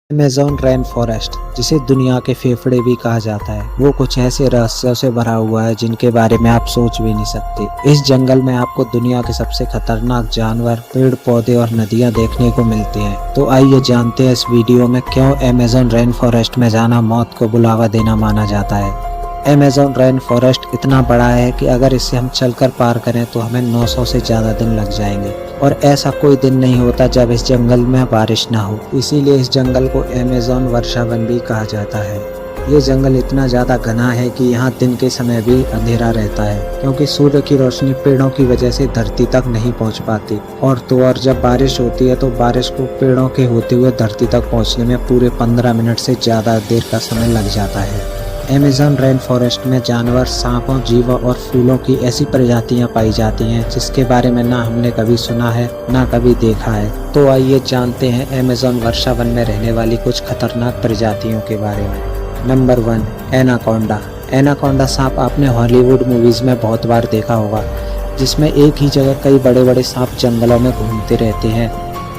Amazon rain forest, जिसे दुनिया के फेफड़े भी कहा जाता है, वो कुछ ऐसे रहस्यों से भरा हुआ है जिनके बारे में आप सोच भी नहीं सकते। इस जंगल में आपको दुनिया के सबसे खतरनाक जानवर, पेड़ पौधे और नदियां देखने को मिलती हैं। तो आइए जानते हैं इस वीडियो में क्यों अमेज़न रेन फॉरेस्ट में जाना मौत को बुलावा देना माना जाता है। अमेज़न रेन फॉरेस्ट इतना बड़ा है कि अगर इसे हम चलकर पार करें तो हमें 900 से ज़्यादा दिन लग जाएंगे, और ऐसा कोई दिन नहीं होता जब इस जंगल में बारिश ना हो। इसीलिए इस जंगल को अमेज़न वर्षावन भी कहा जाता है। ये जंगल इतना ज़्यादा घना है कि यहाँ दिन के समय भी अंधेरा रहता है, क्योंकि सूर्य की रोशनी पेड़ों की वजह से धरती तक नहीं पहुँच पाती। और जब बारिश होती है तो बारिश को पेड़ों के होते हुए धरती तक पहुँचने में पूरे 15 मिनट से ज़्यादा देर का समय लग जाता है। अमेज़न रेन फॉरेस्ट में जानवर, सांपों, जीवों और फूलों की ऐसी प्रजातियां पाई जाती हैं जिसके बारे में ना हमने कभी सुना है ना कभी देखा है। तो आइए जानते हैं अमेज़न वर्षावन में रहने वाली कुछ खतरनाक प्रजातियों के बारे में। Number 1, anaconda. एनाकोंडा सांप आपने हॉलीवुड मूवीज में बहुत बार देखा होगा, जिसमें एक ही जगह कई बड़े बड़े सांप जंगलों में घूमते रहते हैं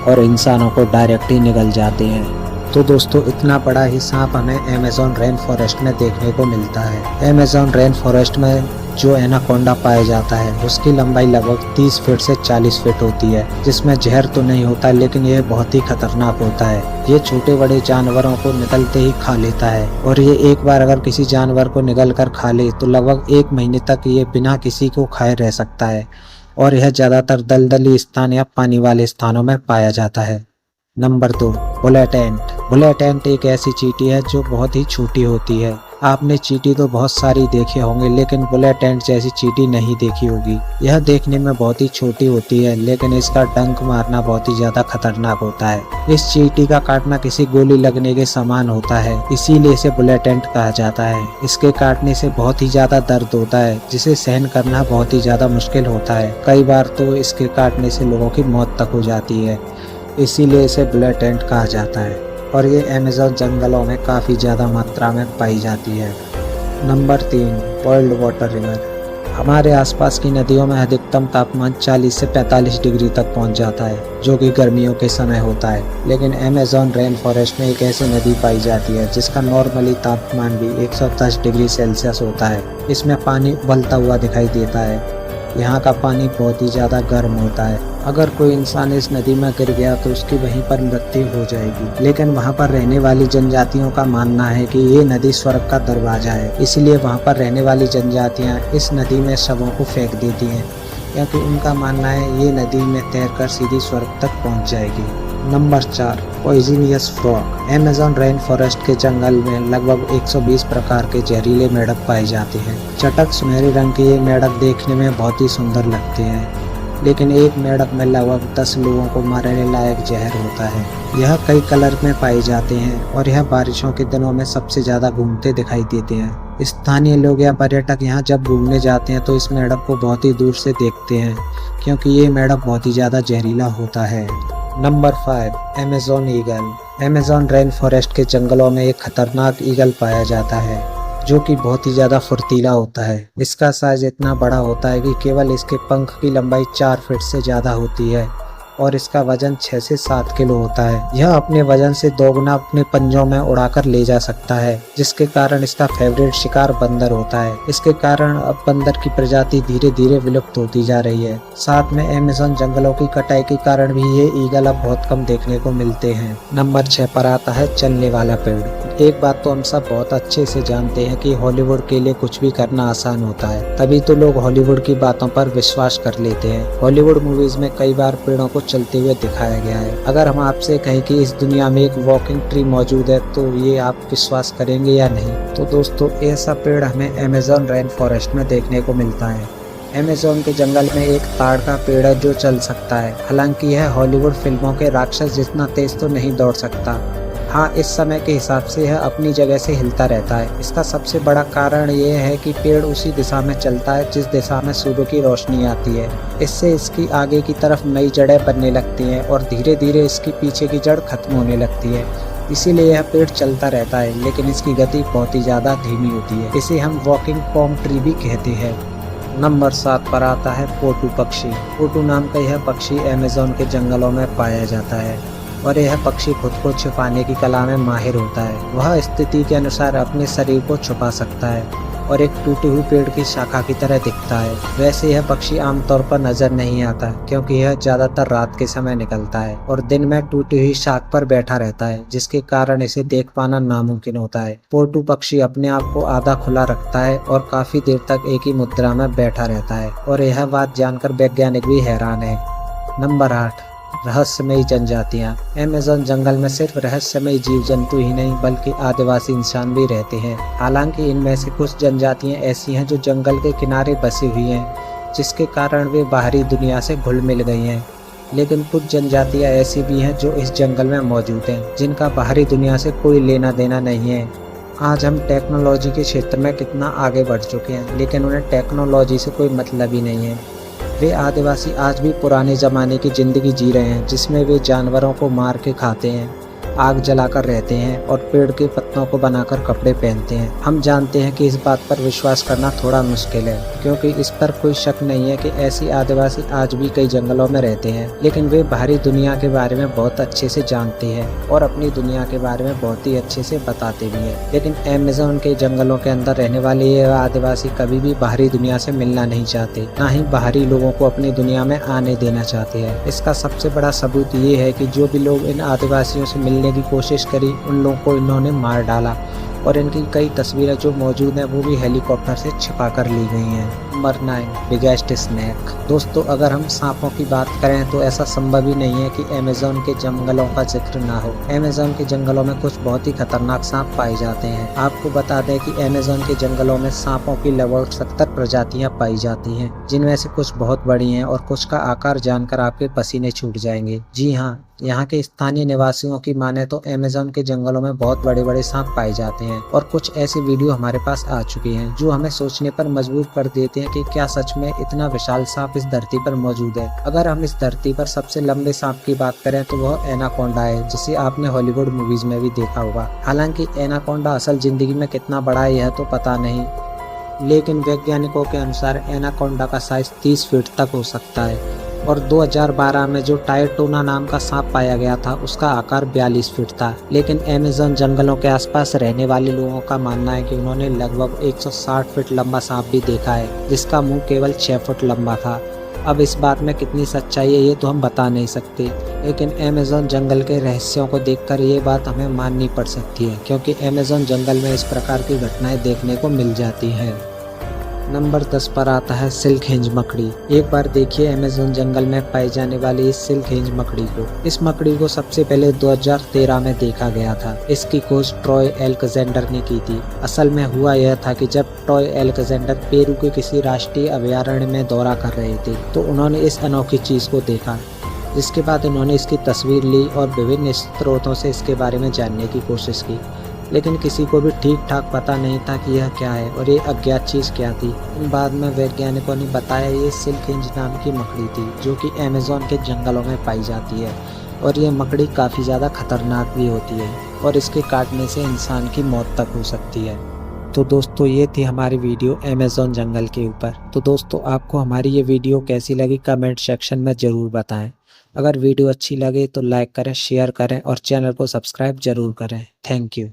और इंसानों को डायरेक्ट ही निगल जाते हैं। तो दोस्तों, इतना बड़ा ही सांप हमें अमेज़न रेन फॉरेस्ट में देखने को मिलता है। अमेज़न रेन फॉरेस्ट में जो एनाकोंडा पाया जाता है उसकी लंबाई लगभग 30 फीट से 40 फीट होती है, जिसमें जहर तो नहीं होता लेकिन यह बहुत ही खतरनाक होता है। ये छोटे बड़े जानवरों को निगलते ही खा लेता है, और ये एक बार अगर किसी जानवर को निगल कर खा ले तो लगभग 1 महीने तक ये बिना किसी को खाए रह सकता है, और यह ज्यादातर दलदली स्थान या पानी वाले स्थानों में पाया जाता है। नंबर 2, बुलेट एंट। बुलेट एंट एक ऐसी चींटी है जो बहुत ही छोटी होती है। आपने चींटी तो बहुत सारी देखे होंगे, लेकिन बुलेट एंट जैसी चींटी नहीं देखी होगी। यह देखने में बहुत ही छोटी होती है, लेकिन इसका डंक मारना बहुत ही ज्यादा खतरनाक होता है। इस चींटी का काटना किसी गोली लगने के समान होता है, इसीलिए इसे बुलेट एंट कहा जाता है। इसके काटने से बहुत ही ज्यादा दर्द होता है, जिसे सहन करना बहुत ही ज्यादा मुश्किल होता है। कई बार तो इसके काटने से लोगों की मौत तक हो जाती है, इसीलिए इसे बुलेट एंट कहा जाता है, और ये अमेज़न जंगलों में काफ़ी ज़्यादा मात्रा में पाई जाती है। Number 3, boiled water river. हमारे आसपास की नदियों में अधिकतम तापमान 40 से 45 डिग्री तक पहुंच जाता है, जो कि गर्मियों के समय होता है। लेकिन अमेज़न रेन फॉरेस्ट में एक ऐसी नदी पाई जाती है जिसका नॉर्मली तापमान भी 110 डिग्री सेल्सियस होता है। इसमें पानी उबलता हुआ दिखाई देता है। यहाँ का पानी बहुत ही ज़्यादा गर्म होता है। अगर कोई इंसान इस नदी में गिर गया तो उसकी वहीं पर मृत्यु हो जाएगी, लेकिन वहाँ पर रहने वाली जनजातियों का मानना है कि ये नदी स्वर्ग का दरवाजा है, इसलिए वहाँ पर रहने वाली जनजातियाँ इस नदी में शवों को फेंक देती हैं, क्योंकि उनका मानना है ये नदी में तैरकर सीधी स्वर्ग तक पहुँच जाएगी। Number 4, poisonous frog. Amazon rain forest के जंगल में लगभग 120 प्रकार के जहरीले मेढक पाए जाते हैं। चटक सुनहरे रंग के ये मेढक देखने में बहुत ही सुंदर लगते हैं, लेकिन एक मेढक में लगभग 10 लोगों को मारने लायक जहर होता है। यह कई कलर में पाए जाते हैं, और यह बारिशों के दिनों में सबसे ज्यादा घूमते दिखाई देते हैं। स्थानीय लोग या पर्यटक यहाँ जब घूमने जाते हैं तो इस मेढक को बहुत ही दूर से देखते हैं, क्योंकि ये मेढक बहुत ही ज्यादा जहरीला होता है। Number 5, Amazon eagle. Amazon rain forest के जंगलों में एक खतरनाक ईगल पाया जाता है, जो कि बहुत ही ज्यादा फुर्तीला होता है। इसका साइज इतना बड़ा होता है कि केवल इसके पंख की लंबाई 4 फीट से ज्यादा होती है, और इसका वजन 6 से 7 किलो होता है। यह अपने वजन से दोगुना अपने पंजों में उड़ाकर ले जा सकता है, जिसके कारण इसका फेवरेट शिकार बंदर होता है। इसके कारण अब बंदर की प्रजाति धीरे धीरे विलुप्त होती जा रही है। साथ में अमेज़न जंगलों की कटाई के कारण भी ये ईगल अब बहुत कम देखने को मिलते हैं। नंबर 6 पर आता है चलने वाला पेड़। एक बात तो हम सब बहुत अच्छे से जानते हैं कि हॉलीवुड के लिए कुछ भी करना आसान होता है, तभी तो लोग हॉलीवुड की बातों पर विश्वास कर लेते हैं। हॉलीवुड मूवीज में कई बार पेड़ों को चलते हुए दिखाया गया है। अगर हम आपसे कहें कि इस दुनिया में एक वॉकिंग ट्री मौजूद है तो ये आप विश्वास करेंगे या नहीं? तो दोस्तों, ऐसा पेड़ हमें अमेज़न रेन फॉरेस्ट में देखने को मिलता है। अमेज़न के जंगल में एक ताड़ का पेड़ है जो चल सकता है। हालांकि यह हॉलीवुड फिल्मों के राक्षस जितना तेज तो नहीं दौड़ सकता। हाँ, इस समय के हिसाब से यह अपनी जगह से हिलता रहता है। इसका सबसे बड़ा कारण यह है कि पेड़ उसी दिशा में चलता है जिस दिशा में सूर्य की रोशनी आती है। इससे इसकी आगे की तरफ नई जड़ें बनने लगती हैं, और धीरे धीरे इसकी पीछे की जड़ खत्म होने लगती है। इसीलिए यह पेड़ चलता रहता है, लेकिन इसकी गति बहुत ही ज्यादा धीमी होती है। इसे हम वॉकिंग पॉम ट्री भी कहते हैं। नंबर 7 पर आता है पोटू पक्षी। पोटू नाम का यह पक्षी अमेज़न के जंगलों में पाया जाता है। और यह पक्षी खुद को छुपाने की कला में माहिर होता है। वह स्थिति के अनुसार अपने शरीर को छुपा सकता है और एक टूटी हुई पेड़ की शाखा की तरह दिखता है। वैसे यह पक्षी आमतौर पर नजर नहीं आता क्योंकि यह ज्यादातर रात के समय निकलता है और दिन में टूटी हुई शाख पर बैठा रहता है, जिसके कारण इसे देख पाना नामुमकिन होता है। पोर्टू पक्षी अपने आप को आधा खुला रखता है और काफी देर तक एक ही मुद्रा में बैठा रहता है और यह बात जानकर वैज्ञानिक भी हैरान है। नंबर 8, रहस्यमयी जनजातियां। अमेज़न जंगल में सिर्फ रहस्यमयी जीव जंतु ही नहीं बल्कि आदिवासी इंसान भी रहते हैं। हालांकि इनमें से कुछ जनजातियां ऐसी हैं जो जंगल के किनारे बसी हुई हैं, जिसके कारण वे बाहरी दुनिया से घुल मिल गई हैं। लेकिन कुछ जनजातियां ऐसी भी हैं जो इस जंगल में मौजूद हैं, जिनका बाहरी दुनिया से कोई लेना देना नहीं है। आज हम टेक्नोलॉजी के क्षेत्र में कितना आगे बढ़ चुके हैं, लेकिन उन्हें टेक्नोलॉजी से कोई मतलब ही नहीं है। वे आदिवासी आज भी पुराने ज़माने की ज़िंदगी जी रहे हैं, जिसमें वे जानवरों को मार के खाते हैं, आग जलाकर रहते हैं और पेड़ के पत्तों को बनाकर कपड़े पहनते हैं। हम जानते हैं कि इस बात पर विश्वास करना थोड़ा मुश्किल है, क्योंकि इस पर कोई शक नहीं है कि ऐसी आदिवासी आज भी कई जंगलों में रहते हैं, लेकिन वे बाहरी दुनिया के बारे में बहुत अच्छे से जानते हैं और अपनी दुनिया के बारे में बहुत ही अच्छे से बताते भी हैं। लेकिन अमेज़न के जंगलों के अंदर रहने वाले ये आदिवासी कभी भी बाहरी दुनिया से मिलना नहीं चाहते, ना ही बाहरी लोगों को अपनी दुनिया में आने देना चाहते हैं। इसका सबसे बड़ा सबूत ये है कि जो भी लोग इन आदिवासियों से मिलने की कोशिश करी, उन लोगों को इन्होंने मार डाला और इनकी कई तस्वीरें जो मौजूद हैं वो भी हेलीकॉप्टर से छिपा कर ली गई हैं। Number 9, biggest snack. दोस्तों, अगर हम सांपों की बात करें तो ऐसा संभव ही नहीं है कि अमेज़न के जंगलों का जिक्र ना हो। अमेज़न के जंगलों में कुछ बहुत ही खतरनाक सांप पाए जाते हैं। आपको बता दें कि अमेज़न के जंगलों में सांपों की लगभग 70 प्रजातियां पाई जाती हैं, जिनमें से कुछ बहुत बड़ी हैं और कुछ का आकार जानकर आपके पसीने छूट जाएंगे। जी हाँ, यहाँ के स्थानीय निवासियों की माने तो अमेज़न के जंगलों में बहुत बड़े बड़े सांप पाए जाते हैं और कुछ ऐसी वीडियो हमारे पास आ चुकी हैं जो हमें सोचने पर मजबूर कर देते हैं कि क्या सच में इतना विशाल सांप इस धरती पर मौजूद है। अगर हम इस धरती पर सबसे लंबे सांप की बात करें तो वह एनाकोंडा है, जिसे आपने हॉलीवुड मूवीज में भी देखा होगा। हालांकि एनाकोंडा असल जिंदगी में कितना बड़ा है यह तो पता नहीं, लेकिन वैज्ञानिकों के अनुसार एनाकोंडा का साइज 30 फीट तक हो सकता है और 2012 में जो टायटोना नाम का सांप पाया गया था उसका आकार 42 फीट था। लेकिन अमेज़न जंगलों के आसपास रहने वाले लोगों का मानना है कि उन्होंने लगभग 160 फीट लंबा सांप भी देखा है, जिसका मुंह केवल 6 फुट लंबा था। अब इस बात में कितनी सच्चाई है ये तो हम बता नहीं सकते, लेकिन अमेज़न जंगल के रहस्यों को देखकर ये बात हमें माननी पड़ सकती है, क्योंकि अमेज़न जंगल में इस प्रकार की घटनाएं देखने को मिल जाती हैं। नंबर 10 पर आता है सिल्क हिंज मकड़ी। एक बार देखिए अमेज़न जंगल में पाई जाने वाली इस सिल्क हिंज मकड़ी को। इस मकड़ी को सबसे पहले 2013 में देखा गया था। इसकी खोज ट्रॉय अलेक्जेंडर ने की थी। असल में हुआ यह था कि जब ट्रॉय अलेक्जेंडर पेरू के किसी राष्ट्रीय अभयारण्य में दौरा कर रहे थे तो उन्होंने इस अनोखी चीज को देखा, जिसके बाद उन्होंने इसकी तस्वीर ली और विभिन्न स्रोतों से इसके बारे में जानने की कोशिश की, लेकिन किसी को भी ठीक ठाक पता नहीं था कि यह क्या है और ये अज्ञात चीज़ क्या थी। बाद में वैज्ञानिकों ने बताया ये सिल्क हिंज नाम की मकड़ी थी, जो कि अमेज़न के जंगलों में पाई जाती है और ये मकड़ी काफ़ी ज़्यादा खतरनाक भी होती है और इसके काटने से इंसान की मौत तक हो सकती है। तो दोस्तों, ये थी हमारी वीडियो अमेज़न जंगल के ऊपर। तो दोस्तों, आपको हमारी ये वीडियो कैसी लगी कमेंट सेक्शन में ज़रूर बताएं। अगर वीडियो अच्छी लगे तो लाइक करें, शेयर करें और चैनल को सब्सक्राइब ज़रूर करें। Thank you.